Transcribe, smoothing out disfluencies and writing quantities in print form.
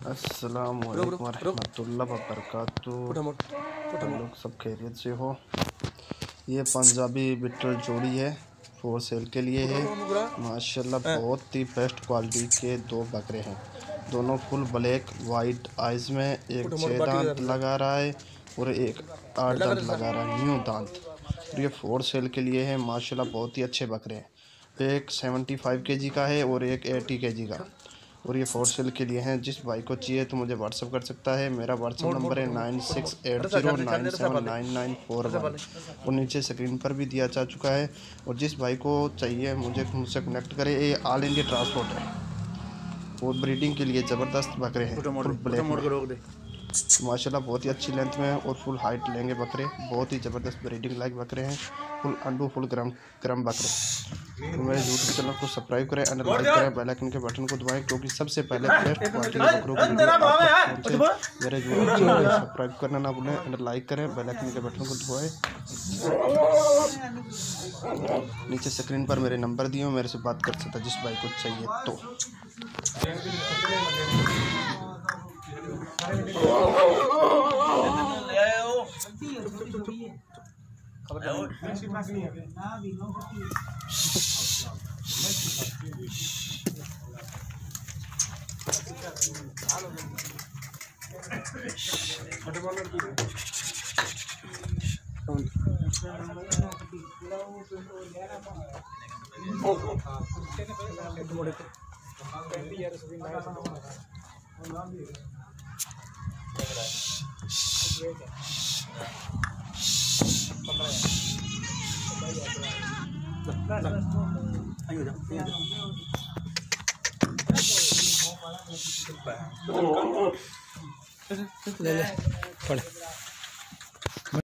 अस्सलाम वालेकुम रहमतुल्लाह वबरकातुहू। लोग सब खैरियत से हो। ये पंजाबी बीटल जोड़ी है, फॉर सेल के लिए है। माशाल्लाह बहुत ही बेस्ट क्वालिटी के दो बकरे हैं। दोनों फुल ब्लैक वाइट आइज में, एक 6 दांत लगा रहा है और एक 8 दांत लगा रहा है, न्यू दांत। और ये फॉर सेल के लिए है। माशाल्लाह बहुत ही अच्छे बकरे हैं। एक 75 kg का है और एक 80 kg का, और ये फॉर सेल के लिए हैं। जिस भाई को चाहिए तो मुझे व्हाट्सअप कर सकता है। मेरा व्हाट्सअप नंबर है 9680979941 और नीचे स्क्रीन पर भी दिया जा चुका है। और जिस भाई को चाहिए मुझसे कनेक्ट करे। ये ऑल इंडिया ट्रांसपोर्ट है और ब्रीडिंग के लिए ज़बरदस्त बकरे हैं। फुल ब्लैक में माशाल्लाह बहुत ही अच्छी लेंथ में और फुल हाइट लेंगे बकरे। बहुत ही ज़बरदस्त ब्रीडिंग लायक बकरे हैं। फुल अंडू फुल क्रम बकरे। तो मेरे यूट्यूब चैनल को सब्सक्राइब करें एंड लाइक करें, बेल आइकन के बटन को दबाएं, क्योंकि सबसे पहले बेस्ट क्वालिटी के बकरों की वीडियो आप तक पहुंचे। मेरे यूट्यूब चैनल को सब्सक्राइब करना ना भूलें एंड लाइक करें, बेल आइकन के बटन को दबाएं। नीचे स्क्रीन पर मेरे नंबर दिए, मेरे से बात कर सकता है जिस भाई को चाहिए तो। ले ले पढ़।